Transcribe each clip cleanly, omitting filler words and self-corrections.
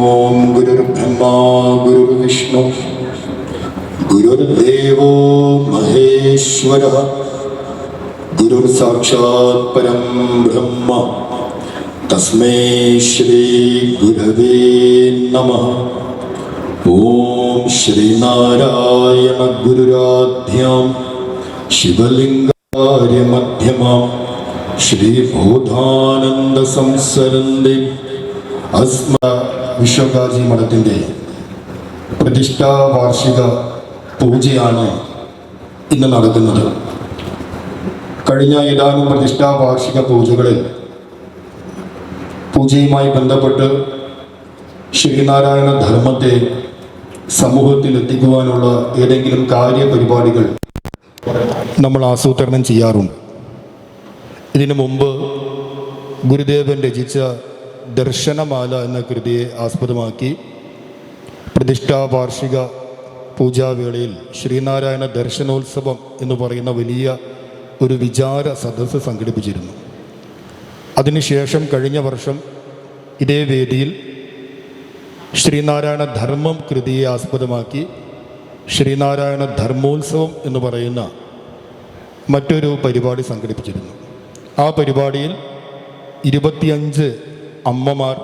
ഓം ഗുരുർബ്രഹ്മാ ഗുരുർവിഷ്ണു ഗുരുർദേവോ മഹേശ്വരഃ ഗുരുർ സാക്ഷാത് പരം ബ്രഹ്മ തസ്മൈ ശ്രീ ഗുരവേ നമഃ. ഓം ശ്രീനാരായണ ഗുരുരാധ്യാം ശിവലിംഗാര്യമധ്യമാം ശ്രീബോധാനന്ദ സംസരന്തി അസ്മ വിശ്വകാജി മഠത്തിൻ്റെ പ്രതിഷ്ഠാ വാർഷിക പൂജയാണ് ഇന്ന് നടക്കുന്നത്. കഴിഞ്ഞ ഏതാനും പ്രതിഷ്ഠാ വാർഷിക പൂജയുമായി ബന്ധപ്പെട്ട് ശ്രീനാരായണ ധർമ്മത്തെ സമൂഹത്തിൽ എത്തിക്കുവാനുള്ള ഏതെങ്കിലും കാര്യപരിപാടികൾ നമ്മൾ ആസൂത്രണം ചെയ്യാറുണ്ട്. ഇതിനു മുമ്പ് ഗുരുദേവൻ രചിച്ച ദർശനമാല എന്ന കൃതിയെ ആസ്പദമാക്കി പ്രതിഷ്ഠാ വാർഷിക പൂജാവേളയിൽ ശ്രീനാരായണ ദർശനോത്സവം എന്ന് പറയുന്ന വലിയ ഒരു വിചാര സദസ്സ് സംഘടിപ്പിച്ചിരുന്നു. അതിനുശേഷം കഴിഞ്ഞ വർഷം ഇതേ വേദിയിൽ ശ്രീനാരായണ ധർമ്മം കൃതിയെ ആസ്പദമാക്കി ശ്രീനാരായണ ധർമ്മോത്സവം എന്ന് പറയുന്ന മറ്റൊരു പരിപാടി സംഘടിപ്പിച്ചിരുന്നു. ആ പരിപാടിയിൽ 25 അമ്മമാർ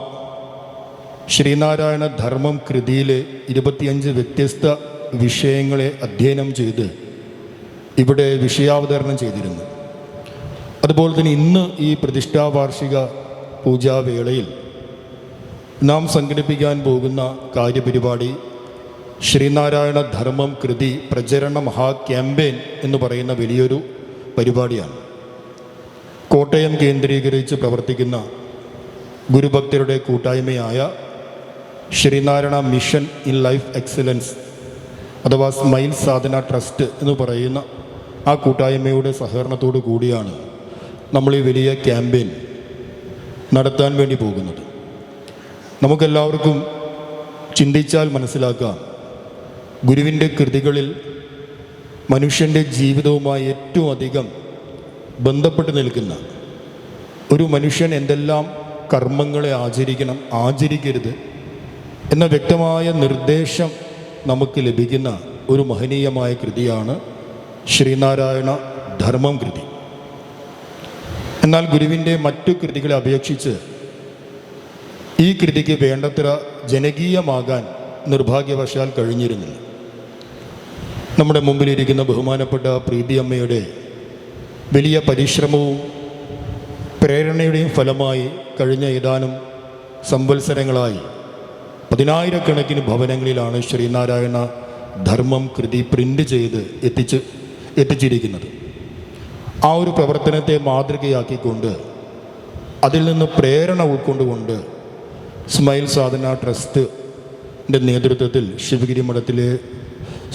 ശ്രീനാരായണ ധർമ്മം കൃതിയിലെ 25 വ്യത്യസ്ത വിഷയങ്ങളെ അധ്യയനം ചെയ്ത് ഇവിടെ വിഷയാവതരണം ചെയ്തിരുന്നു. അതുപോലെ തന്നെ ഇന്ന് ഈ പ്രതിഷ്ഠാ വാർഷിക പൂജാവേളയിൽ നാം സംഘടിപ്പിക്കാൻ പോകുന്ന കാര്യപരിപാടി ശ്രീനാരായണ ധർമ്മം കൃതി പ്രചരണ മഹാ ക്യാമ്പയിൻ എന്ന് പറയുന്ന വലിയൊരു പരിപാടിയാണ്. കോട്ടയം കേന്ദ്രീകരിച്ച് പ്രവർത്തിക്കുന്ന ഗുരുഭക്തരുടെ കൂട്ടായ്മയായ Sreenarayana mission in life excellence അഥവാ സ്മൈൽ സാധന ട്രസ്റ്റ് എന്ന് പറയുന്ന ആ കൂട്ടായ്മയുടെ സഹകരണത്തോടു കൂടിയാണ് നമ്മൾ ഈ വലിയ ക്യാമ്പയിൻ നടത്താൻ വേണ്ടി പോകുന്നത്. നമുക്കെല്ലാവർക്കും ചിന്തിച്ചാൽ മനസ്സിലാക്കാം, ഗുരുവിൻ്റെ കൃതികളിൽ മനുഷ്യൻ്റെ ജീവിതവുമായി ഏറ്റവും അധികം ബന്ധപ്പെട്ട് നിൽക്കുന്ന ഒരു മനുഷ്യൻ എന്തെല്ലാം കർമ്മങ്ങളെ ആചരിക്കണം, ആചരിക്കരുത് എന്ന വ്യക്തമായ നിർദ്ദേശം നമുക്ക് ലഭിക്കുന്ന ഒരു മഹനീയമായ കൃതിയാണ് ശ്രീനാരായണ ധർമ്മം കൃതി. എന്നാൽ ഗുരുവിൻ്റെ മറ്റു കൃതികളെ അപേക്ഷിച്ച് ഈ കൃതിക്ക് വേണ്ടത്ര ജനകീയമാകാൻ നിർഭാഗ്യവശാൽ കഴിഞ്ഞിരുന്നില്ല. നമ്മുടെ മുമ്പിലിരിക്കുന്ന ബഹുമാനപ്പെട്ട പ്രീതിയമ്മയുടെ വലിയ പരിശ്രമവും പ്രേരണയുടെയും ഫലമായി കഴിഞ്ഞ ഏതാനും സംവത്സരങ്ങളായി 10,000-കണക്കിന് ഭവനങ്ങളിലാണ് ശ്രീനാരായണ ധർമ്മം കൃതി പ്രിൻ്റ് ചെയ്ത് എത്തിച്ചിരിക്കുന്നത്. ആ ഒരു പ്രവർത്തനത്തെ മാതൃകയാക്കിക്കൊണ്ട് അതിൽ നിന്ന് പ്രേരണ ഉൾക്കൊണ്ടുകൊണ്ട് സ്മൈൽ സാധന ട്രസ്റ്റിൻ്റെ നേതൃത്വത്തിൽ ശിവഗിരി മഠത്തിലെ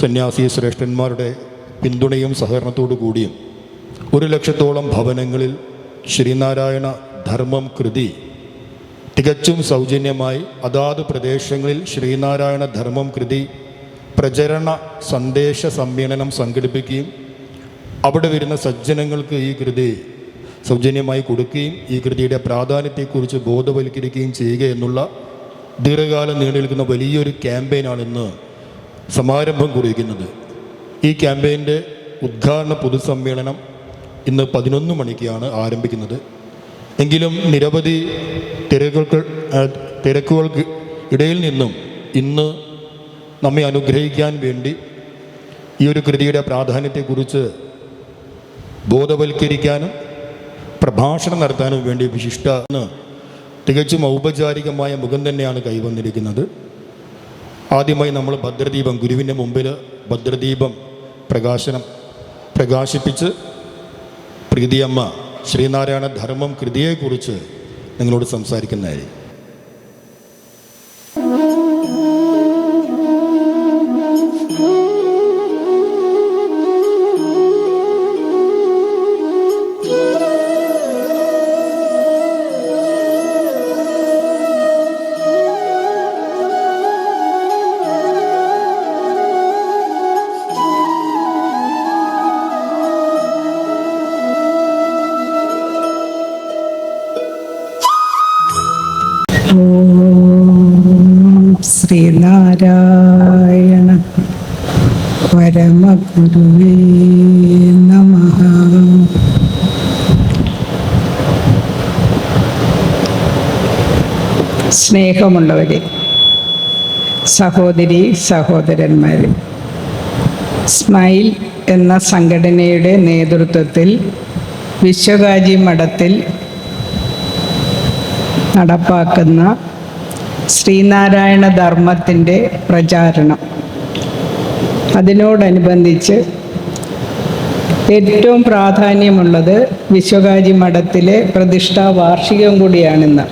സന്യാസി ശ്രേഷ്ഠന്മാരുടെ പിന്തുണയും സഹകരണത്തോടു കൂടിയും 100,000-ഓളം ഭവനങ്ങളിൽ ശ്രീനാരായണ ധർമ്മം കൃതി തികച്ചും സൗജന്യമായി അതാത് പ്രദേശങ്ങളിൽ ശ്രീനാരായണ ധർമ്മം കൃതി പ്രചരണ സന്ദേശ സമ്മേളനം സംഘടിപ്പിക്കുകയും അവിടെ വരുന്ന സജ്ജനങ്ങൾക്ക് ഈ കൃതി സൗജന്യമായി കൊടുക്കുകയും ഈ കൃതിയുടെ പ്രാധാന്യത്തെക്കുറിച്ച് ബോധവൽക്കരിക്കുകയും ചെയ്യുക എന്നുള്ള ദീർഘകാലം നീണ്ടു നിൽക്കുന്ന വലിയൊരു ക്യാമ്പയിനാണ് ഇന്ന് സമാരംഭം കുറിക്കുന്നത്. ഈ ക്യാമ്പയിൻ്റെ ഉദ്ഘാടന പൊതുസമ്മേളനം ഇന്ന് 11 മണിക്കാണ് ആരംഭിക്കുന്നത്. എങ്കിലും നിരവധി തിരക്കുകൾക്ക് ഇടയിൽ നിന്നും ഇന്ന് നമ്മെ അനുഗ്രഹിക്കാൻ വേണ്ടി ഈ ഒരു കൃതിയുടെ പ്രാധാന്യത്തെക്കുറിച്ച് ബോധവൽക്കരിക്കാനും പ്രഭാഷണം നടത്താനും വേണ്ടി വിശിഷ്ട തികച്ചും ഔപചാരികമായ മുഖം തന്നെയാണ് കൈവന്നിരിക്കുന്നത്. ആദ്യമായി നമ്മൾ ഭദ്രദീപം, ഗുരുവിൻ്റെ മുമ്പിൽ ഭദ്രദീപം പ്രകാശിപ്പിച്ച് പ്രീതിയമ്മ ശ്രീനാരായണ ധർമ്മം കൃതിയെക്കുറിച്ച് നിങ്ങളോട് സംസാരിക്കുന്നതായിരിക്കും. ശ്രീനാരായണ പരമഗുരുവേ നമഃ. സ്നേഹമുള്ളവരെ, സഹോദരി സഹോദരന്മാരെ, സ്മൈൽ എന്ന സംഘടനയുടെ നേതൃത്വത്തിൽ വിശ്വകാജി മഠത്തിൽ നടപ്പാക്കുന്ന ശ്രീനാരായണ ധർമ്മത്തിൻ്റെ പ്രചാരണം, അതിനോടനുബന്ധിച്ച് ഏറ്റവും പ്രാധാന്യമുള്ളത് വിശ്വകാജി മഠത്തിലെ പ്രതിഷ്ഠാ വാർഷികം കൂടിയാണിന്ന്.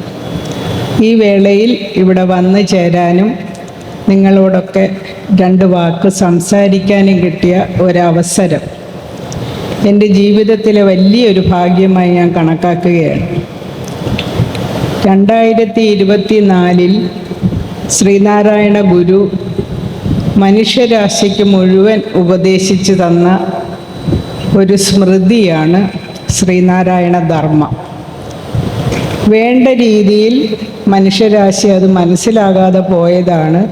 ഈ വേളയിൽ ഇവിടെ വന്നു ചേരാനും നിങ്ങളോടൊക്കെ രണ്ട് വാക്ക് സംസാരിക്കാനും കിട്ടിയ ഒരവസരം എൻ്റെ ജീവിതത്തിലെ വലിയൊരു ഭാഗ്യമായി ഞാൻ കണക്കാക്കുകയാണ്. 2024 ശ്രീനാരായണ ഗുരു മനുഷ്യരാശിക്ക് മുഴുവൻ ഉപദേശിച്ചു തന്ന ഒരു സ്മൃതിയാണ് ശ്രീനാരായണ ധർമ്മം. വേണ്ട രീതിയിൽ മനുഷ്യരാശി അത് മനസ്സിലാകാതെ പോയതാണ്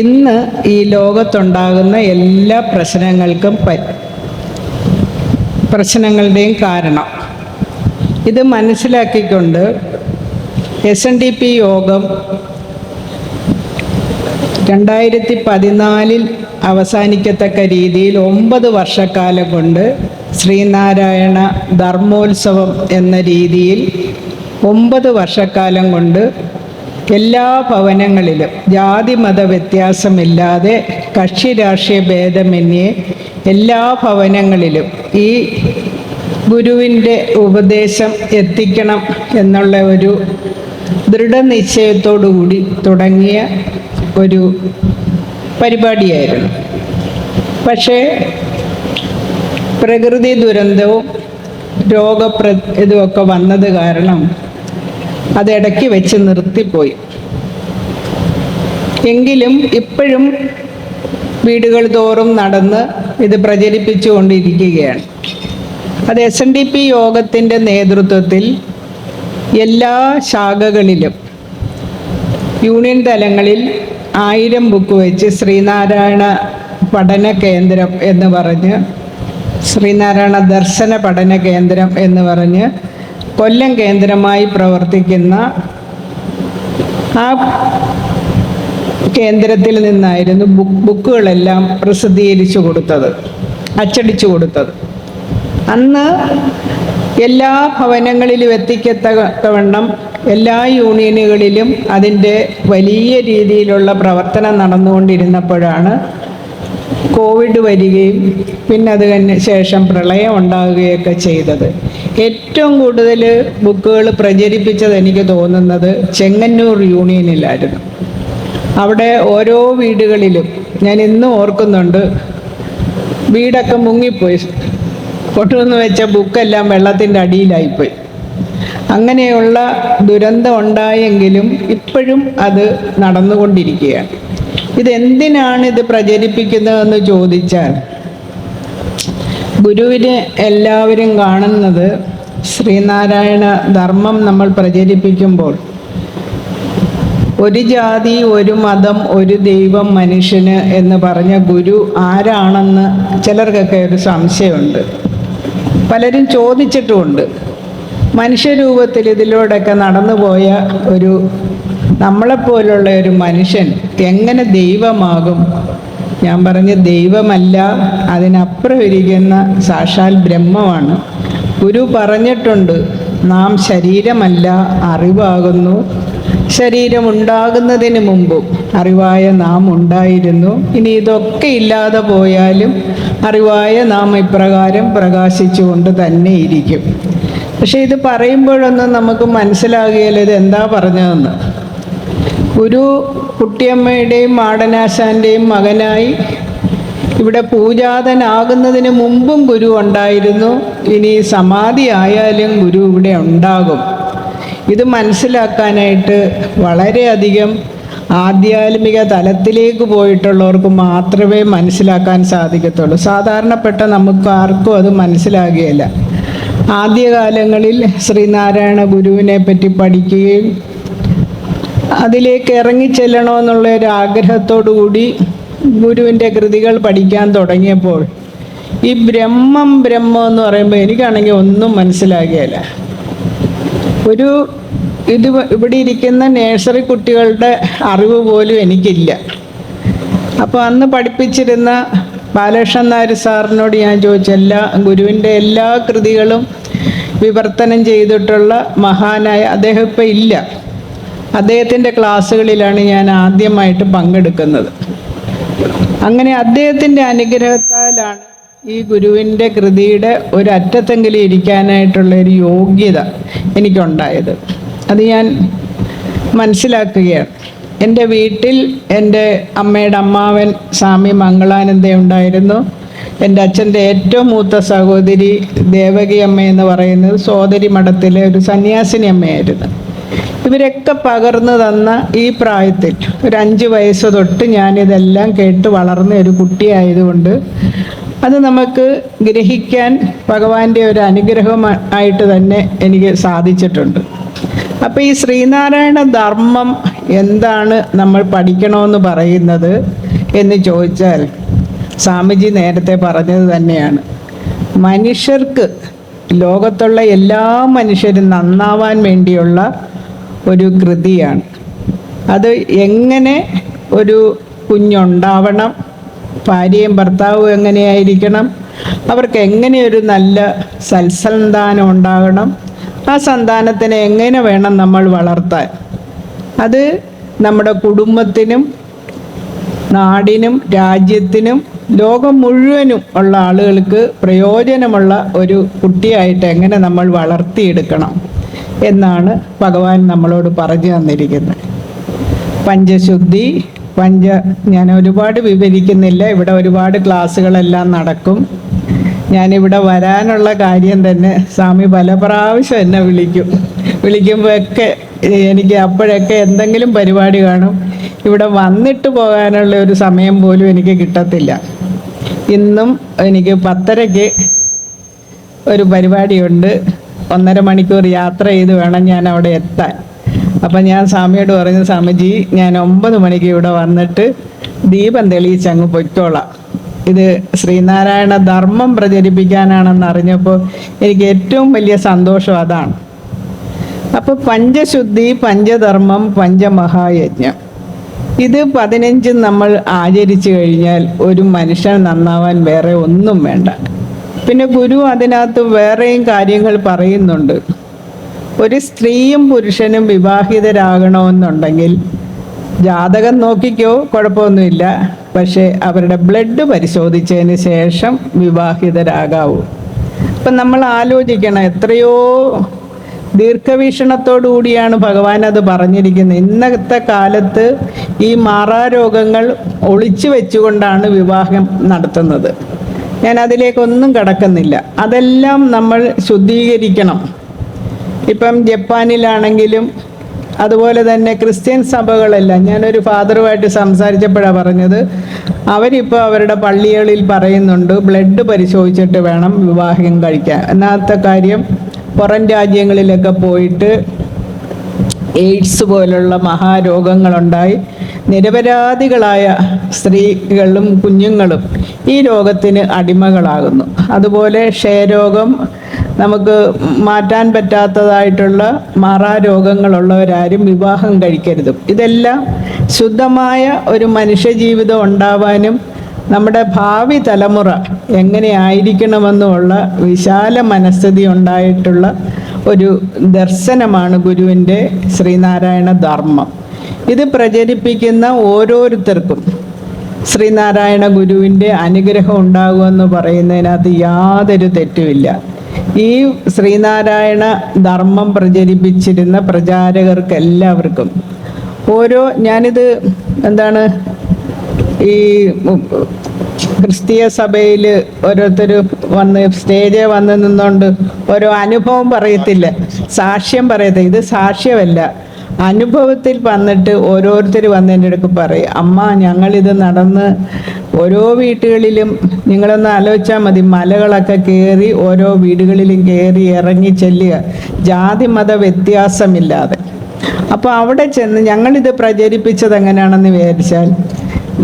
ഇന്ന് ഈ ലോകത്തുണ്ടാകുന്ന എല്ലാ പ്രശ്നങ്ങളുടെയും കാരണം. ഇത് മനസ്സിലാക്കിക്കൊണ്ട് SNDP യോഗം 2014 അവസാനിക്കത്തക്ക രീതിയിൽ 9 വർഷക്കാലം കൊണ്ട് ശ്രീനാരായണ ധർമ്മോത്സവം എന്ന രീതിയിൽ 9 വർഷക്കാലം കൊണ്ട് എല്ലാ ഭവനങ്ങളിലും ജാതി മത വ്യത്യാസമില്ലാതെ കക്ഷി രാഷ്ട്രീയ ഭേദമന്യേ എല്ലാ ഭവനങ്ങളിലും ഈ ഗുരുവിൻ്റെ ഉപദേശം എത്തിക്കണം എന്നുള്ള ഒരു ദൃഢനിശ്ചയത്തോടു കൂടി തുടങ്ങിയ ഒരു പരിപാടിയായിരുന്നു. പക്ഷേ പ്രകൃതി ദുരന്തവും ഇതുമൊക്കെ വന്നത് കാരണം അതിടയ്ക്ക് വെച്ച് നിർത്തിപ്പോയി. എങ്കിലും ഇപ്പോഴും വീടുകൾ തോറും നടന്ന് ഇത് പ്രചരിപ്പിച്ചുകൊണ്ടിരിക്കുകയാണ്. അത് SNDP യോഗത്തിൻ്റെ നേതൃത്വത്തിൽ എല്ലാ ശാഖകളിലും യൂണിയൻ തലങ്ങളിൽ 1000 ബുക്ക് വെച്ച് ശ്രീനാരായണ പഠന കേന്ദ്രം എന്ന് പറഞ്ഞ്, ശ്രീനാരായണ ദർശന പഠന കേന്ദ്രം എന്ന് പറഞ്ഞ് കൊല്ലം കേന്ദ്രമായി പ്രവർത്തിക്കുന്ന ആ കേന്ദ്രത്തിൽ നിന്നായിരുന്നു ബുക്കുകളെല്ലാം പ്രസിദ്ധീകരിച്ചു കൊടുത്തത്, അച്ചടിച്ചു കൊടുത്തത്. അന്ന് എല്ലാ ഭവനങ്ങളിലും എത്തിക്കത്തക്കവണ്ണം എല്ലാ യൂണിയനുകളിലും അതിൻ്റെ വലിയ രീതിയിലുള്ള പ്രവർത്തനം നടന്നുകൊണ്ടിരുന്നപ്പോഴാണ് കോവിഡ് വരികയും പിന്നെ അതിന് ശേഷം പ്രളയം ഉണ്ടാകുകയൊക്കെ ചെയ്തത്. ഏറ്റവും കൂടുതൽ ബുക്കുകൾ പ്രചരിപ്പിച്ചത് എനിക്ക് തോന്നുന്നത് ചെങ്ങന്നൂർ യൂണിയനിലായിരുന്നു. അവിടെ ഓരോ വീടുകളിലും ഞാൻ ഇന്നും ഓർക്കുന്നുണ്ട്, വീടൊക്കെ മുങ്ങിപ്പോയി, കൊണ്ടുവന്ന് വെച്ച ബുക്കെല്ലാം വെള്ളത്തിൻ്റെ അടിയിലായിപ്പോയി. അങ്ങനെയുള്ള ദുരന്തം ഉണ്ടായെങ്കിലും ഇപ്പോഴും അത് നടന്നുകൊണ്ടിരിക്കുകയാണ്. ഇതെന്തിനാണ് ഇത് പ്രചരിപ്പിക്കുന്നതെന്ന് ചോദിച്ചാൽ, ഗുരുവിനെ എല്ലാവരും കാണുന്നത് ശ്രീനാരായണ ധർമ്മം നമ്മൾ പ്രചരിപ്പിക്കുമ്പോൾ ഒരു ജാതി, ഒരു മതം, ഒരു ദൈവം മനുഷ്യന് എന്ന് പറഞ്ഞ ഗുരു ആരാണെന്ന് ചിലർക്കൊക്കെ ഒരു സംശയമുണ്ട്. പലരും ചോദിച്ചിട്ടുമുണ്ട്. മനുഷ്യരൂപത്തിൽ ഇതിലൂടെയൊക്കെ നടന്നുപോയ ഒരു നമ്മളെപ്പോലുള്ള ഒരു മനുഷ്യൻ എങ്ങനെ ദൈവമാകും? ഞാൻ പറഞ്ഞ ദൈവമല്ല, അതിനപ്പുറം ഇരിക്കുന്ന സാക്ഷാൽ ബ്രഹ്മമാണ്. ഗുരു പറഞ്ഞിട്ടുണ്ട്, നാം ശരീരമല്ല അറിവാകുന്നു. ശരീരമുണ്ടാകുന്നതിന് മുമ്പും അറിവായ നാം ഉണ്ടായിരുന്നു. ഇനി ഇതൊക്കെ ഇല്ലാതെ പോയാലും അറിവായ നാം ഇപ്രകാരം പ്രകാശിച്ചുകൊണ്ട് തന്നെ ഇരിക്കും. പക്ഷെ ഇത് പറയുമ്പോഴൊന്നും നമുക്ക് മനസ്സിലാകുകയില്ല ഇത് എന്താ പറഞ്ഞതെന്ന്. ഗുരു കുട്ടിയമ്മയുടെയും മാടനാശാൻ്റെയും മകനായി ഇവിടെ പൂജാതനാകുന്നതിന് മുമ്പും ഗുരു ഉണ്ടായിരുന്നു. ഇനി സമാധി ആയാലും ഗുരു ഇവിടെ ഉണ്ടാകും. ഇത് മനസ്സിലാക്കാനായിട്ട് വളരെയധികം ആധ്യാത്മിക തലത്തിലേക്ക് പോയിട്ടുള്ളവർക്ക് മാത്രമേ മനസ്സിലാക്കാൻ സാധിക്കത്തുള്ളൂ. സാധാരണപ്പെട്ട നമുക്ക് ആർക്കും അത് മനസ്സിലാകുകയില്ല. ആദ്യകാലങ്ങളിൽ ശ്രീനാരായണ ഗുരുവിനെ പറ്റി പഠിക്കുകയും അതിലേക്ക് ഇറങ്ങിച്ചെല്ലണമെന്നുള്ള ഒരു ആഗ്രഹത്തോടു കൂടി ഗുരുവിൻ്റെ കൃതികൾ പഠിക്കാൻ തുടങ്ങിയപ്പോൾ ഈ ബ്രഹ്മം എന്ന് പറയുമ്പോൾ എനിക്കാണെങ്കിൽ ഒന്നും മനസ്സിലാകുകയില്ല. ഇവിടെ ഇരിക്കുന്ന നേഴ്സറി കുട്ടികളുടെ അറിവ് പോലും എനിക്കില്ല. അപ്പോൾ അന്ന് പഠിപ്പിച്ചിരുന്ന ബാലകൃഷ്ണൻ നായർ സാറിനോട് ഞാൻ ചോദിച്ച ഗുരുവിൻ്റെ എല്ലാ കൃതികളും വിവർത്തനം ചെയ്തിട്ടുള്ള മഹാനായ അദ്ദേഹം ഇപ്പം ഇല്ല. അദ്ദേഹത്തിൻ്റെ ക്ലാസ്സുകളിലാണ് ഞാൻ ആദ്യമായിട്ട് പങ്കെടുക്കുന്നത്. അങ്ങനെ അദ്ദേഹത്തിൻ്റെ അനുഗ്രഹത്താലാണ് ഈ ഗുരുവിൻ്റെ കൃതിയുടെ ഒരറ്റത്തെങ്കിലും ഇരിക്കാനായിട്ടുള്ള ഒരു യോഗ്യത എനിക്കുണ്ടായത്. അത് ഞാൻ മനസ്സിലാക്കുകയാണ്. എൻ്റെ വീട്ടിൽ എൻ്റെ അമ്മയുടെ അമ്മാവൻ സ്വാമി മംഗളാനന്ദ ഉണ്ടായിരുന്നു. എൻ്റെ അച്ഛൻ്റെ ഏറ്റവും മൂത്ത സഹോദരി ദേവകി അമ്മ എന്ന് പറയുന്നത് സോദരി മഠത്തിലെ ഒരു സന്യാസിനി അമ്മയായിരുന്നു. ഇവരൊക്കെ പകർന്നു തന്ന ഈ പ്രായത്തിൽ ഒരു 5 വയസ്സ് തൊട്ട് ഞാനിതെല്ലാം കേട്ട് വളർന്ന ഒരു കുട്ടിയായതുകൊണ്ട് അത് നമുക്ക് ഗ്രഹിക്കാൻ ഭഗവാന്റെ ഒരു അനുഗ്രഹമായിട്ട് തന്നെ എനിക്ക് സാധിച്ചിട്ടുണ്ട്. അപ്പോൾ ഈ ശ്രീനാരായണ ധർമ്മം എന്താണ് നമ്മൾ പഠിക്കണമെന്ന് പറയുന്നത് എന്ന് ചോദിച്ചാൽ സ്വാമിജി നേരത്തെ പറഞ്ഞത് തന്നെയാണ്. മനുഷ്യർക്ക്, ലോകത്തുള്ള എല്ലാ മനുഷ്യരും നന്നാവാൻ വേണ്ടിയുള്ള ഒരു കൃതിയാണ്. അത് എങ്ങനെ ഒരു കുഞ്ഞുണ്ടാവണം, ഭാര്യയും ഭർത്താവും എങ്ങനെയായിരിക്കണം, അവർക്ക് എങ്ങനെ ഒരു നല്ല സൽസന്താനം ഉണ്ടാകണം, ആ സന്താനത്തിനെ എങ്ങനെ വേണം നമ്മൾ വളർത്താൻ, അത് നമ്മുടെ കുടുംബത്തിനും നാടിനും രാജ്യത്തിനും ലോകം മുഴുവനും ഉള്ള ആളുകൾക്ക് പ്രയോജനമുള്ള ഒരു കുട്ടിയായിട്ട് എങ്ങനെ നമ്മൾ വളർത്തിയെടുക്കണം എന്നാണ് ഭഗവാൻ നമ്മളോട് പറഞ്ഞു തന്നിരിക്കുന്നത്. പഞ്ചശുദ്ധി, ഞാൻ ഒരുപാട് വിവരിക്കുന്നില്ല. ഇവിടെ ഒരുപാട് ക്ലാസ്സുകളെല്ലാം നടക്കും. ഞാനിവിടെ വരാനുള്ള കാര്യം തന്നെ സ്വാമി പല പ്രാവശ്യം എന്നെ വിളിക്കുമ്പോഴൊക്കെ എനിക്ക് അപ്പോഴൊക്കെ എന്തെങ്കിലും പരിപാടി കാണും. ഇവിടെ വന്നിട്ട് പോകാനുള്ള ഒരു സമയം പോലും എനിക്ക് കിട്ടത്തില്ല. ഇന്നും എനിക്ക് 10:30 ഒരു പരിപാടിയുണ്ട്. 1.5 മണിക്കൂർ യാത്ര ചെയ്ത് വേണം ഞാൻ അവിടെ എത്താൻ. അപ്പം ഞാൻ സ്വാമിയോട് പറഞ്ഞു, സ്വാമിജി ഞാൻ 9 മണിക്ക് ഇവിടെ വന്നിട്ട് ദീപം തെളിയിച്ചങ്ങ് പൊയ്ക്കോളാം. ഇത് ശ്രീനാരായണ ധർമ്മം പ്രചരിപ്പിക്കാനാണെന്ന് അറിഞ്ഞപ്പോൾ എനിക്ക് ഏറ്റവും വലിയ സന്തോഷം അതാണ്. അപ്പോൾ പഞ്ചശുദ്ധി, പഞ്ചധർമ്മം, പഞ്ചമഹായജ്ഞം, ഇത് 15 നമ്മൾ ആചരിച്ചു കഴിഞ്ഞാൽ ഒരു മനുഷ്യൻ നന്നാവാൻ വേറെ ഒന്നും വേണ്ട. പിന്നെ ഗുരു അതിനകത്ത് വേറെയും കാര്യങ്ങൾ പറയുന്നുണ്ട്. ഒരു സ്ത്രീയും പുരുഷനും വിവാഹിതരാകണമെന്നുണ്ടെങ്കിൽ ജാതകം നോക്കിക്കോ, കുഴപ്പമൊന്നുമില്ല. പക്ഷേ അവരുടെ ബ്ലഡ് പരിശോധിച്ചതിന് ശേഷം വിവാഹിതരാകാവൂ. അപ്പം നമ്മൾ ആലോചിക്കണം, എത്രയോ ദീർഘവീക്ഷണത്തോടു കൂടിയാണ് ഭഗവാൻ അത് പറഞ്ഞിരിക്കുന്നത്. ഇന്നത്തെ കാലത്ത് ഈ മാറാരോഗങ്ങൾ ഒളിച്ചു വെച്ചുകൊണ്ടാണ് വിവാഹം നടത്തുന്നത്. ഞാൻ അതിലേക്കൊന്നും കടക്കുന്നില്ല. അതെല്ലാം നമ്മൾ ശുദ്ധീകരിക്കണം. ഇപ്പം ജപ്പാനിലാണെങ്കിലും അതുപോലെ തന്നെ ക്രിസ്ത്യൻ സഭകളെല്ലാം, ഞാനൊരു ഫാദറുമായിട്ട് സംസാരിച്ചപ്പോഴാണ് പറഞ്ഞത്, അവരിപ്പോൾ അവരുടെ പള്ളികളിൽ പറയുന്നുണ്ട് ബ്ലഡ് പരിശോധിച്ചിട്ട് വേണം വിവാഹം കഴിക്കാൻ. എന്നാത്ത കാര്യം പുറം രാജ്യങ്ങളിലൊക്കെ പോയിട്ട് എയ്ഡ്സ് പോലുള്ള മഹാരോഗങ്ങളുണ്ടായി നിരപരാധികളായ സ്ത്രീകളും കുഞ്ഞുങ്ങളും ഈ രോഗത്തിന് അടിമകളാകുന്നു. അതുപോലെ ക്ഷയരോഗം, നമുക്ക് മാറ്റാൻ പറ്റാത്തതായിട്ടുള്ള മാറാരോഗങ്ങളുള്ളവരാരും വിവാഹം കഴിക്കരുത്. ഇതെല്ലാം ശുദ്ധമായ ഒരു മനുഷ്യജീവിതം ഉണ്ടാവാനും നമ്മുടെ ഭാവി തലമുറ എങ്ങനെ ആയിരിക്കണമെന്നുമുള്ള വിശാല മനസ്ഥിതി ഉണ്ടായിട്ടുള്ള ഒരു ദർശനമാണ് ഗുരുവിൻ്റെ ശ്രീനാരായണ ധർമ്മം. ഇത് പ്രചരിപ്പിക്കുന്ന ഓരോരുത്തർക്കും ശ്രീനാരായണ ഗുരുവിൻ്റെ അനുഗ്രഹം ഉണ്ടാകുമെന്ന് പറയുന്നതിനകത്ത് യാതൊരു തെറ്റുമില്ല. ഈ ശ്രീനാരായണ ധർമ്മം പ്രചരിപ്പിച്ചിരുന്ന പ്രചാരകർക്ക് എല്ലാവർക്കും ഞാനിത് ഈ ക്രിസ്തീയ സഭയിൽ ഓരോരുത്തർ വന്ന് സ്റ്റേജിൽ വന്ന് നിന്നുകൊണ്ട് ഓരോ അനുഭവം പറയത്തില്ല, സാക്ഷ്യം പറയത്തില്ല. ഇത് സാക്ഷ്യമല്ല, അനുഭവത്തിൽ വന്നിട്ട് ഓരോരുത്തർ വന്ന് എൻ്റെ അടുത്ത് പറയും, അമ്മ ഞങ്ങളിത് നടന്ന് ഓരോ വീട്ടുകളിലും, നിങ്ങളൊന്ന് ആലോചിച്ചാൽ മതി, മലകളൊക്കെ കയറി ഓരോ വീടുകളിലും കയറി ഇറങ്ങി ചെല്ലുക, ജാതി മത വ്യത്യാസമില്ലാതെ. അപ്പോൾ അവിടെ ചെന്ന് ഞങ്ങളിത് പ്രചരിപ്പിച്ചത് എങ്ങനെയാണെന്ന് വിചാരിച്ചാൽ,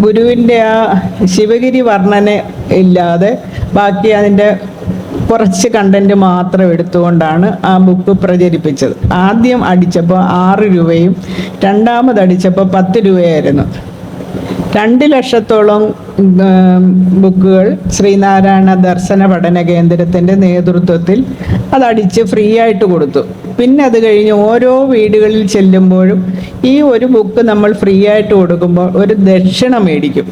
ഗുരുവിൻ്റെ ആ ശിവഗിരി വർണ്ണന ഇല്ലാതെ ബാക്കി അതിൻ്റെ കുറച്ച് കണ്ടന്റ് മാത്രം എടുത്തുകൊണ്ടാണ് ആ ബുക്ക് പ്രചരിപ്പിച്ചത്. ആദ്യം അടിച്ചപ്പോൾ 6 രൂപയും രണ്ടാമത് അടിച്ചപ്പോൾ 10 രൂപയായിരുന്നു. 2 ലക്ഷത്തോളം ബുക്കുകൾ ശ്രീനാരായണ ദർശന പഠന കേന്ദ്രത്തിൻ്റെ നേതൃത്വത്തിൽ അതടിച്ച് ഫ്രീ ആയിട്ട് കൊടുത്തു. പിന്നെ അത് കഴിഞ്ഞ് ഓരോ വീടുകളിൽ ചെല്ലുമ്പോഴും ഈ ഒരു ബുക്ക് നമ്മൾ ഫ്രീ ആയിട്ട് കൊടുക്കുമ്പോൾ ഒരു ദക്ഷിണ മേടിക്കും.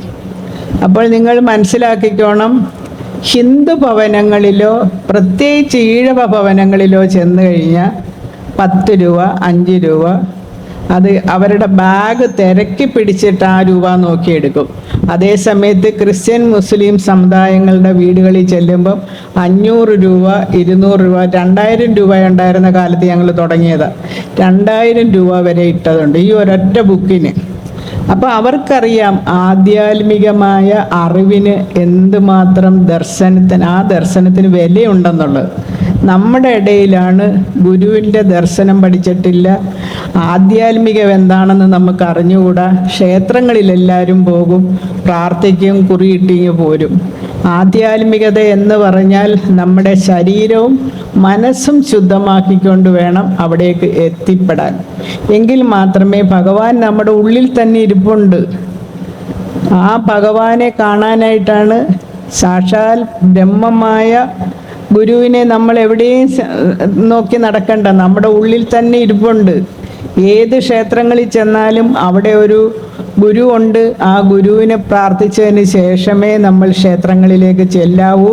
അപ്പോൾ നിങ്ങൾ മനസ്സിലാക്കിക്കോണം, ഹിന്ദു ഭവനങ്ങളിലോ പ്രത്യേകിച്ച് ഈഴവ ഭവനങ്ങളിലോ ചെന്ന് കഴിഞ്ഞാൽ 10 രൂപ 5 രൂപ അത് അവരുടെ ബാഗ് തിരക്കി പിടിച്ചിട്ട് ആ രൂപ നോക്കിയെടുക്കും. അതേസമയത്ത് ക്രിസ്ത്യൻ മുസ്ലിം സമുദായങ്ങളുടെ വീടുകളിൽ ചെല്ലുമ്പം 500 രൂപ 200 രൂപ 2000 രൂപ ഉണ്ടായിരുന്ന കാലത്ത് ഞങ്ങൾ തുടങ്ങിയതാണ്. 2000 രൂപ വരെ ഇട്ടതുണ്ട് ഈ ഒരൊറ്റ ബുക്കിന്. അപ്പോൾ അവർക്കറിയാം ആധ്യാത്മികമായ അറിവിന് എന്തുമാത്രം ദർശനത്തിന് വിലയുണ്ടെന്നുള്ളത്. നമ്മുടെ ഇടയിലാണ് ഗുരുവിൻ്റെ ദർശനം പഠിച്ചിട്ടില്ല, ആധ്യാത്മികം എന്താണെന്ന് നമുക്ക് അറിഞ്ഞുകൂടാ. ക്ഷേത്രങ്ങളിലെല്ലാവരും പോകും, പ്രാർത്ഥിക്കും, കുറിയിട്ടിങ്ങ് പോരും. ആധ്യാത്മികത എന്ന് പറഞ്ഞാൽ നമ്മുടെ ശരീരവും മനസ്സും ശുദ്ധമാക്കിക്കൊണ്ട് വേണം അവിടേക്ക് എത്തിപ്പെടാൻ. എങ്കിൽ മാത്രമേ ഭഗവാൻ നമ്മുടെ ഉള്ളിൽ തന്നെ ഇരിപ്പുണ്ട്. ആ ഭഗവാനെ കാണാനായിട്ടാണ് സാക്ഷാൽ ബ്രഹ്മമായ ഗുരുവിനെ നമ്മൾ എവിടെയും നോക്കി നടക്കണ്ട, നമ്മുടെ ഉള്ളിൽ തന്നെ ഇരിപ്പുണ്ട്. ഏത് ക്ഷേത്രങ്ങളിൽ ചെന്നാലും അവിടെ ഒരു ഗുരു ഉണ്ട്. ആ ഗുരുവിനെ പ്രാർത്ഥിച്ചതിന് ശേഷമേ നമ്മൾ ക്ഷേത്രങ്ങളിലേക്ക് ചെല്ലാവൂ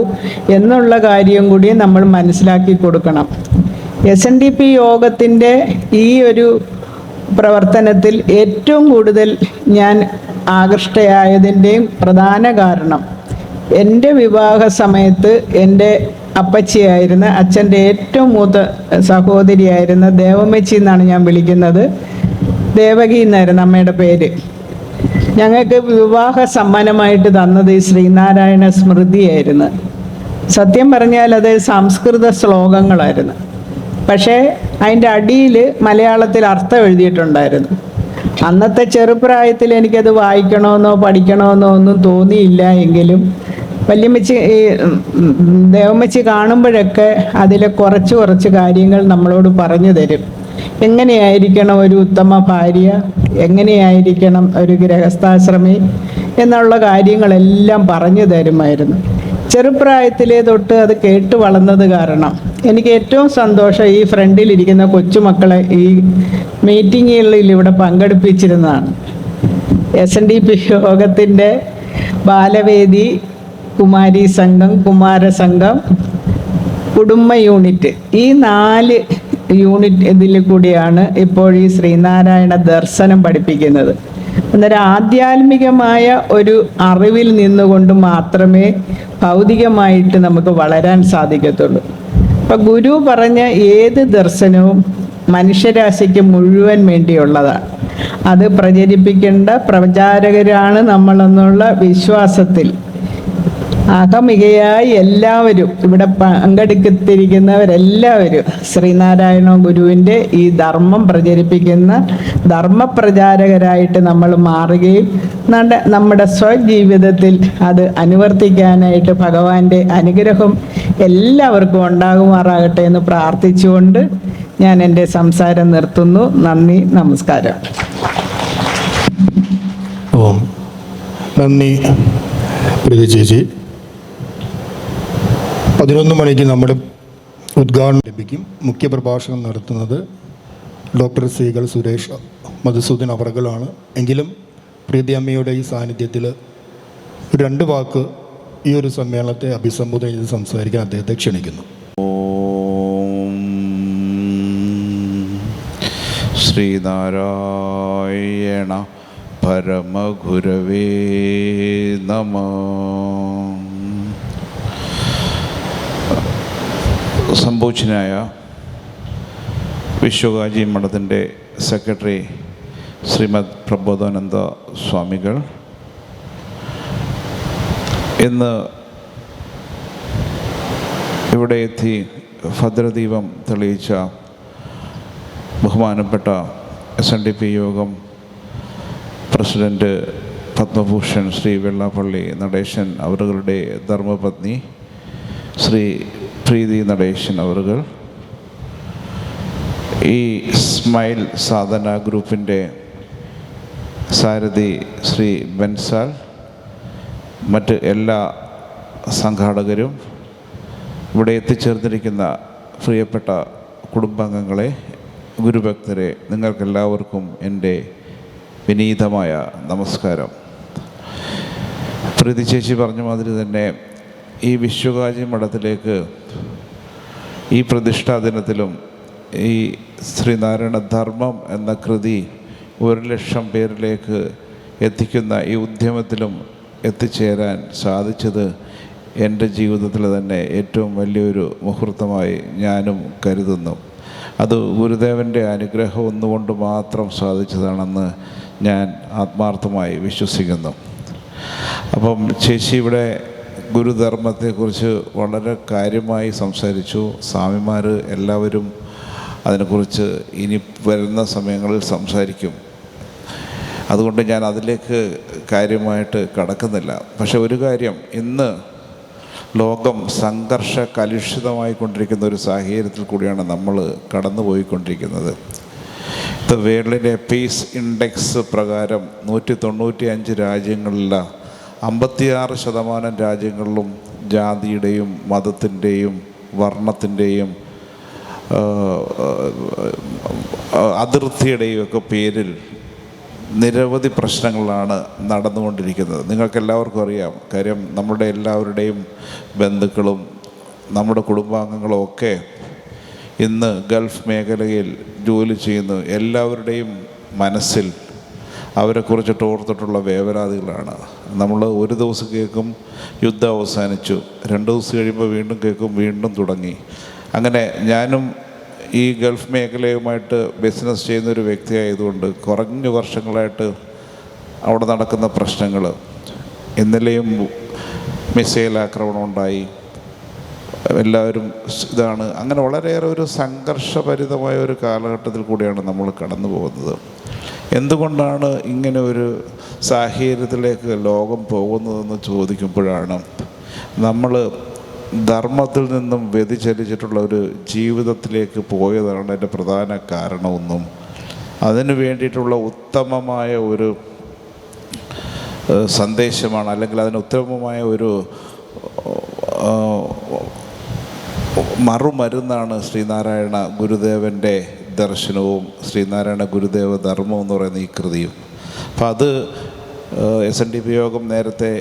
എന്നുള്ള കാര്യം കൂടി നമ്മൾ മനസ്സിലാക്കി കൊടുക്കണം. SNDP യോഗത്തിൻ്റെ ഈ ഒരു പ്രവർത്തനത്തിൽ ഏറ്റവും കൂടുതൽ ഞാൻ ആകൃഷ്ടയായതിൻ്റെയും പ്രധാന കാരണം, എൻ്റെ വിവാഹ സമയത്ത് എൻ്റെ അപ്പച്ചിയായിരുന്ന അച്ഛൻ്റെ ഏറ്റവും മൂത്ത സഹോദരിയായിരുന്ന ദേവമ്മച്ചി എന്നാണ് ഞാൻ വിളിക്കുന്നത്. ദേവകി എന്നായിരുന്നു അമ്മയുടെ പേര്. ഞങ്ങൾക്ക് വിവാഹ സമ്മാനമായിട്ട് തന്നത് ഈ ശ്രീനാരായണ സ്മൃതിയായിരുന്നു. സത്യം പറഞ്ഞാൽ അത് സംസ്കൃത ശ്ലോകങ്ങളായിരുന്നു. പക്ഷേ അതിൻ്റെ അടിയിൽ മലയാളത്തിൽ അർത്ഥം എഴുതിയിട്ടുണ്ടായിരുന്നു. അന്നത്തെ ചെറുപ്രായത്തിൽ എനിക്കത് വായിക്കണമെന്നോ പഠിക്കണമെന്നോ ഒന്നും തോന്നിയില്ല. എങ്കിലും വല്യമ്മച്ചി ദേവമ്മച്ചി കാണുമ്പോഴൊക്കെ അതിലെ കുറച്ച് കാര്യങ്ങൾ നമ്മളോട് പറഞ്ഞു തരും. എങ്ങനെയായിരിക്കണം ഒരു ഉത്തമ ഭാര്യ, എങ്ങനെയായിരിക്കണം ഒരു ഗൃഹസ്ഥാശ്രമി എന്നുള്ള കാര്യങ്ങളെല്ലാം പറഞ്ഞു തരുമായിരുന്നു. ചെറുപ്രായത്തിലേ തൊട്ട് അത് കേട്ട് വളർന്നത് കാരണം എനിക്ക് ഏറ്റവും സന്തോഷം ഈ ഫ്രണ്ടിലിരിക്കുന്ന കൊച്ചുമക്കളെ ഈ മീറ്റിങ്ങുകളിൽ ഇവിടെ പങ്കെടുപ്പിച്ചിരുന്നതാണ്. SNDP യോഗത്തിൻ്റെ ബാലവേദി, കുമാരി സംഘം, കുമാരസംഘം, കുടുംബ യൂണിറ്റ്, ഈ 4 യൂണിറ്റ് ഇതിൽ കൂടിയാണ് ഇപ്പോൾ ഈ ശ്രീനാരായണ ദർശനം പഠിപ്പിക്കുന്നത്. അന്നേരം ആധ്യാത്മികമായ ഒരു അറിവിൽ നിന്നുകൊണ്ട് മാത്രമേ ഭൗതികമായിട്ട് നമുക്ക് വളരാൻ സാധിക്കത്തുള്ളൂ. അപ്പം ഗുരു പറഞ്ഞ ഏത് ദർശനവും മനുഷ്യരാശിക്ക് മുഴുവൻ വേണ്ടിയുള്ളതാണ്. അത് പ്രചരിപ്പിക്കേണ്ട പ്രചാരകരാണ് നമ്മളെന്നുള്ള വിശ്വാസത്തിൽ അകമികയായി എല്ലാവരും ഇവിടെ പങ്കെടുത്തിരിക്കുന്നവരെല്ലാവരും ശ്രീനാരായണ ഗുരുവിൻ്റെ ഈ ധർമ്മം പ്രചരിപ്പിക്കുന്ന ധർമ്മപ്രചാരകരായിട്ട് നമ്മൾ മാറുകയും നമ്മുടെ സ്വജീവിതത്തിൽ അത് അനുവർത്തിക്കാനായിട്ട് ഭഗവാന്റെ അനുഗ്രഹം എല്ലാവർക്കും ഉണ്ടാകുമാറാകട്ടെ എന്ന് പ്രാർത്ഥിച്ചുകൊണ്ട് ഞാൻ എൻ്റെ സംസാരം നിർത്തുന്നു. നന്ദി, നമസ്കാരം. ഓം നന്ദി പ്രീതി ചേച്ചി. 11 മണിക്ക് നമ്മുടെ ഉദ്ഘാടനം ലഭിക്കും. മുഖ്യപ്രഭാഷണം നടത്തുന്നത് ഡോക്ടർ സീകൾ സുരേഷ് മധുസൂദൻ അവർകളാണ്. എങ്കിലും പ്രീതി അമ്മയുടെ ഈ സാന്നിധ്യത്തിൽ 2 വാക്ക് ഈ ഒരു സമ്മേളനത്തെ അഭിസംബോധന ചെയ്ത് സംസാരിക്കാൻ അദ്ദേഹത്തെ ക്ഷണിക്കുന്നു. ഓം ശ്രീനാരായണ പരമഗുരവേ നമഃ. സംഭൂച്ചനായ വിശ്വകാജി മഠത്തിൻ്റെ സെക്രട്ടറി ശ്രീമദ് പ്രബോധാനന്ദ സ്വാമികൾ, ഇന്ന് ഇവിടെ എത്തി ഭദ്രദീപം തെളിയിച്ച ബഹുമാനപ്പെട്ട SNDP യോഗം പ്രസിഡൻറ്റ് പത്മഭൂഷൺ ശ്രീ വെള്ളാപ്പള്ളി നടേശൻ അവരുടെ ധർമ്മപത്നി ശ്രീ പ്രീതി നടേശൻ അവരുകൾ, ഈ സ്മൈൽ സാധന ഗ്രൂപ്പിൻ്റെ സാരഥി ശ്രീ ബെൻസാൽ, മറ്റ് എല്ലാ സംഘാടകരും, ഇവിടെ എത്തിച്ചേർന്നിരിക്കുന്ന പ്രിയപ്പെട്ട കുടുംബാംഗങ്ങളെ, ഗുരുഭക്തരെ, നിങ്ങൾക്കെല്ലാവർക്കും എൻ്റെ വിനീതമായ നമസ്കാരം. പ്രീതി ചേച്ചി പറഞ്ഞ മാതിരി തന്നെ ഈ വിശ്വകാജി മഠത്തിലേക്ക് ഈ പ്രതിഷ്ഠാ ദിനത്തിലും ഈ ശ്രീനാരായണ ധർമ്മം എന്ന കൃതി 1,00,000 പേരിലേക്ക് എത്തിക്കുന്ന ഈ ഉദ്യമത്തിലും എത്തിച്ചേരാൻ സാധിച്ചത് എൻ്റെ ജീവിതത്തിൽ തന്നെ ഏറ്റവും വലിയൊരു മുഹൂർത്തമായി ഞാനും കരുതുന്നു. അത് ഗുരുദേവൻ്റെ അനുഗ്രഹം ഒന്നുകൊണ്ട് മാത്രം സാധിച്ചതാണെന്ന് ഞാൻ ആത്മാർത്ഥമായി വിശ്വസിക്കുന്നു. അപ്പം ചേച്ചി ഇവിടെ ഗുരുധർമ്മത്തെക്കുറിച്ച് വളരെ കാര്യമായി സംസാരിച്ചു. സ്വാമിമാർ എല്ലാവരും അതിനെക്കുറിച്ച് ഇനി വരുന്ന സമയങ്ങളിൽ സംസാരിക്കും. അതുകൊണ്ട് ഞാൻ അതിലേക്ക് കാര്യമായിട്ട് കടക്കുന്നില്ല. പക്ഷെ ഒരു കാര്യം, ഇന്ന് ലോകം സംഘർഷ കലുഷിതമായിക്കൊണ്ടിരിക്കുന്ന ഒരു സാഹചര്യത്തിൽ കൂടിയാണ് നമ്മൾ കടന്നുപോയിക്കൊണ്ടിരിക്കുന്നത്. ദ വേൾഡിൻ്റെ പീസ് ഇൻഡെക്സ് പ്രകാരം 195 രാജ്യങ്ങളില 56% രാജ്യങ്ങളിലും ജാതിയുടെയും മതത്തിൻ്റെയും വർണ്ണത്തിൻ്റെയും അതിർത്തിയുടെയും ഒക്കെ പേരിൽ നിരവധി പ്രശ്നങ്ങളാണ് നടന്നുകൊണ്ടിരിക്കുന്നത്. നിങ്ങൾക്കെല്ലാവർക്കും അറിയാം. കാര്യം നമ്മുടെ എല്ലാവരുടെയും ബന്ധുക്കളും നമ്മുടെ കുടുംബാംഗങ്ങളും ഒക്കെ ഇന്ന് ഗൾഫ് മേഖലയിൽ ജോലി ചെയ്യുന്നു. എല്ലാവരുടെയും മനസ്സിൽ അവരെക്കുറിച്ചിട്ട് ഓർത്തിട്ടുള്ള വേവലാതികളാണ്. നമ്മൾ ഒരു ദിവസം കേൾക്കും യുദ്ധം അവസാനിച്ചു, 2 ദിവസം കഴിയുമ്പോൾ വീണ്ടും കേൾക്കും വീണ്ടും തുടങ്ങി. അങ്ങനെ ഞാനും ഈ ഗൾഫ് മേഖലയുമായിട്ട് ബിസിനസ് ചെയ്യുന്നൊരു വ്യക്തിയായതുകൊണ്ട് കുറഞ്ഞ വർഷങ്ങളായിട്ട് അവിടെ നടക്കുന്ന പ്രശ്നങ്ങൾ, ഇന്നലെയും മിസൈൽ ആക്രമണം ഉണ്ടായി, എല്ലാവരും ഇതാണ്. അങ്ങനെ വളരെയേറെ ഒരു സംഘർഷഭരിതമായ ഒരു കാലഘട്ടത്തിൽ കൂടിയാണ് നമ്മൾ കടന്നു പോകുന്നത്. എന്തുകൊണ്ടാണ് ഇങ്ങനെ ഒരു സാഹചര്യത്തിലേക്ക് ലോകം പോകുന്നതെന്ന് ചോദിക്കുമ്പോഴാണ് നമ്മൾ ധർമ്മത്തിൽ നിന്നും വ്യതിചലിച്ചിട്ടുള്ള ഒരു ജീവിതത്തിലേക്ക് പോയതാണ് അതിൻ്റെ പ്രധാന കാരണമെന്നും അതിനു വേണ്ടിയിട്ടുള്ള ഉത്തമമായ ഒരു സന്ദേശമാണ്, അല്ലെങ്കിൽ അതിന് ഉത്തമമായ ഒരു മറുമരുന്നാണ് ശ്രീനാരായണ ഗുരുദേവൻ്റെ ദർശനവും ശ്രീനാരായണ ഗുരുദേവ ധർമ്മം എന്ന് പറയുന്ന ഈ കൃതിയും. അപ്പം അത് SNDP യോഗം നേരത്തെ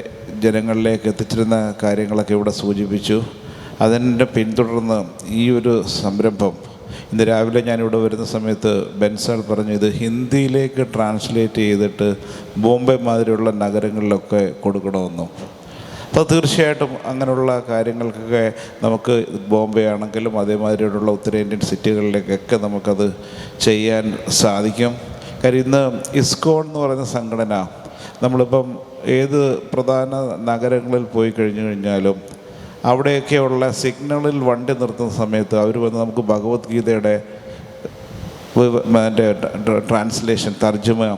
ജനങ്ങളിലേക്ക് എത്തിച്ചിരുന്ന കാര്യങ്ങളൊക്കെ ഇവിടെ സൂചിപ്പിച്ചു. അതിൻ്റെ പിന്തുടർന്ന് ഈ ഒരു സംരംഭം ഇന്ന് രാവിലെ ഞാനിവിടെ വരുന്ന സമയത്ത് ബെൻസാൾ പറഞ്ഞു, ഇത് ഹിന്ദിയിലേക്ക് ട്രാൻസ്ലേറ്റ് ചെയ്തിട്ട് ബോംബെ മാതിരിയുള്ള നഗരങ്ങളിലൊക്കെ കൊടുക്കണമെന്നും. അപ്പോൾ തീർച്ചയായിട്ടും അങ്ങനെയുള്ള കാര്യങ്ങൾക്കൊക്കെ നമുക്ക് ബോംബെ ആണെങ്കിലും അതേമാതിരിയുള്ള ഉത്തരേന്ത്യൻ സിറ്റികളിലേക്കൊക്കെ നമുക്കത് ചെയ്യാൻ സാധിക്കും. കാര്യം ഇന്ന് ഇസ്കോൺ എന്ന് പറയുന്ന സംഘടന നമ്മളിപ്പം ഏത് പ്രധാന നഗരങ്ങളിൽ പോയി കഴിഞ്ഞാലും അവിടെയൊക്കെയുള്ള സിഗ്നലിൽ വണ്ടി നിർത്തുന്ന സമയത്ത് അവർ വന്ന് നമുക്ക് ഭഗവത്ഗീതയുടെ ട്രാൻസ്ലേഷൻ തർജ്ജമ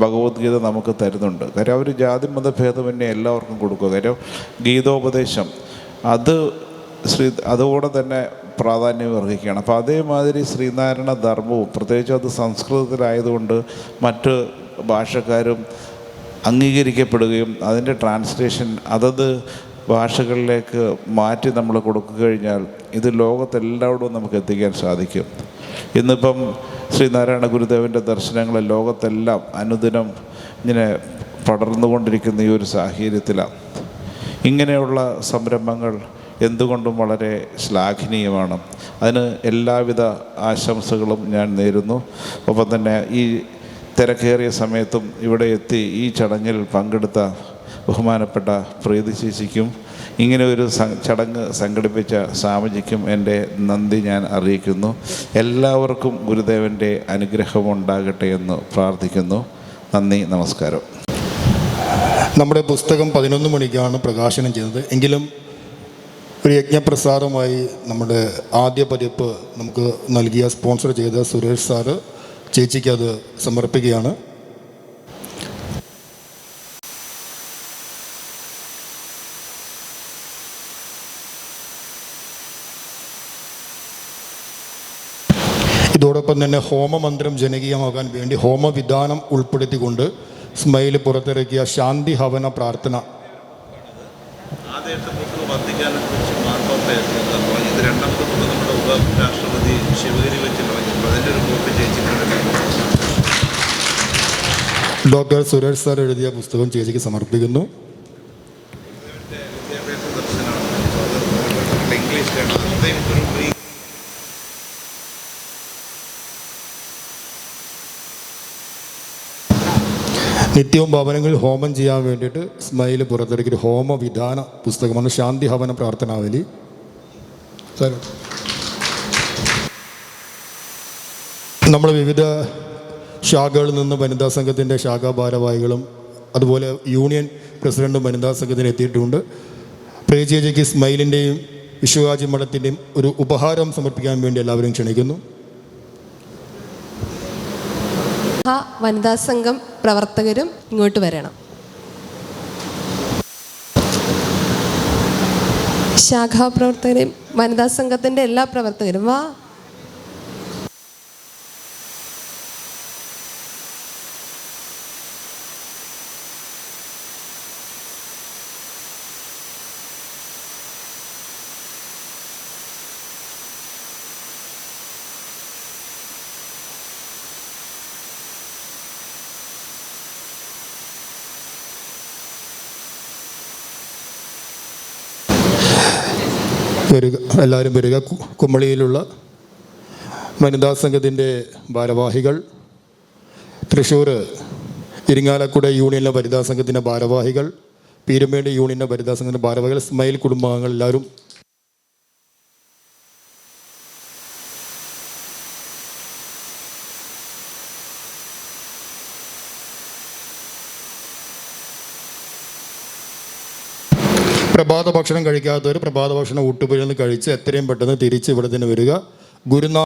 ഭഗവത്ഗീത നമുക്ക് തരുന്നുണ്ട്. കാര്യം അവർ ജാതി മതഭേദമന്യേ എല്ലാവർക്കും കൊടുക്കുക. കാര്യം ഗീതോപദേശം അത് അതോടെ തന്നെ പ്രാധാന്യം അർഹിക്കുകയാണ്. അപ്പോൾ അതേമാതിരി ശ്രീനാരായണ ധർമ്മവും പ്രത്യേകിച്ച് അത് സംസ്കൃതത്തിലായതുകൊണ്ട് മറ്റ് ഭാഷക്കാരും അംഗീകരിക്കപ്പെടുകയും അതിൻ്റെ ട്രാൻസ്ലേഷൻ അതത് ഭാഷകളിലേക്ക് മാറ്റി നമ്മൾ കൊടുക്കുക കഴിഞ്ഞാൽ ഇത് ലോകത്തെല്ലായിടവും നമുക്ക് എത്തിക്കാൻ സാധിക്കും. ഇന്നിപ്പം ശ്രീനാരായണ ഗുരുദേവൻ്റെ ദർശനങ്ങൾ ലോകത്തെല്ലാം അനുദിനം ഇങ്ങനെ പടർന്നുകൊണ്ടിരിക്കുന്ന ഈ ഒരു സാഹചര്യത്തിലാണ് ഇങ്ങനെയുള്ള സംരംഭങ്ങൾ എന്തുകൊണ്ടും വളരെ ശ്ലാഘനീയമാണ്. അതിന് എല്ലാവിധ ആശംസകളും ഞാൻ നേരുന്നു. ഒപ്പം തന്നെ ഈ തിരക്കേറിയ സമയത്തും ഇവിടെ എത്തി ഈ ചടങ്ങിൽ പങ്കെടുത്ത ബഹുമാനപ്പെട്ട പ്രീതി ചേച്ചിക്കും ഇങ്ങനെ ഒരു ചടങ്ങ് സംഘടിപ്പിച്ച സ്വാമിജിക്കും എൻ്റെ നന്ദി ഞാൻ അറിയിക്കുന്നു. എല്ലാവർക്കും ഗുരുദേവൻ്റെ അനുഗ്രഹമുണ്ടാകട്ടെ എന്ന് പ്രാർത്ഥിക്കുന്നു. നന്ദി, നമസ്കാരം. നമ്മുടെ പുസ്തകം 11 മണിക്കാണ് പ്രകാശനം ചെയ്യുന്നത്. എങ്കിലും ഒരു യജ്ഞപ്രസാദമായി നമ്മുടെ ആദ്യ പതിപ്പ് നമുക്ക് നൽകിയ സ്പോൺസർ ചെയ്ത സുരേഷ് സാറ് ചേച്ചിക്ക് അത് സമർപ്പിക്കുകയാണ്. ഇതോടൊപ്പം തന്നെ ഹോമമന്ത്രം ജനകീയമാകാൻ വേണ്ടി ഹോമവിധാനം ഉൾപ്പെടുത്തിക്കൊണ്ട് സ്മൈൽ പുറത്തിറക്കിയ ശാന്തി ഹവന പ്രാർത്ഥന. ഡോക്ടർ സുരേഷ് സാർ എഴുതിയ പുസ്തകം ചേച്ചിക്ക് സമർപ്പിക്കുന്നു. നിത്യവും ഭവനങ്ങളിൽ ഹോമം ചെയ്യാൻ വേണ്ടിയിട്ട് സ്മൈൽ പുറത്തിറക്കിയ ഹോമവിധാന പുസ്തകമാണ് ശാന്തി ഹവന പ്രാർത്ഥനാവലി. നമ്മൾ വിവിധ ശാഖകളിൽ നിന്ന് വനിതാ സംഘത്തിൻ്റെ ശാഖാ ഭാരവാഹികളും അതുപോലെ യൂണിയൻ പ്രസിഡന്റും വനിതാ സംഘത്തിന് എത്തിയിട്ടുണ്ട്. പ്രിയചേച്ചിക്ക് സ്മൈലിൻ്റെയും വിശ്വകാജി മഠത്തിൻ്റെയും ഒരു ഉപഹാരം സമർപ്പിക്കാൻ വേണ്ടി എല്ലാവരും ക്ഷണിക്കുന്നു. വനിതാ സംഘം പ്രവർത്തകരും ഇങ്ങോട്ട് വരണം. ശാഖാപ്രവർത്തകരും വനിതാ സംഘത്തിൻ്റെ എല്ലാ പ്രവർത്തകരും വാ. വരിക, എല്ലാവരും വരിക. കുമളിയിലുള്ള വനിതാ സംഘത്തിൻ്റെ ഭാരവാഹികൾ, തൃശ്ശൂർ ഇരിങ്ങാലക്കുട യൂണിയനിലെ വനിതാ സംഘത്തിൻ്റെ ഭാരവാഹികൾ, പീരുമേട് യൂണിയനിലെ വനിതാ സംഘത്തിൻ്റെ ഭാരവാഹികൾ, സ്മൈൽ കുടുംബാംഗങ്ങൾ എല്ലാവരും പ്രഭാത ഭക്ഷണം കഴിക്കാത്തവർ പ്രഭാത ഭക്ഷണം ഊട്ടുപുരയിൽ നിന്ന് കഴിച്ച് എത്രയും പെട്ടെന്ന് തിരിച്ച് ഇവിടെ തന്നെ വരിക. ഗുരുനാഥ്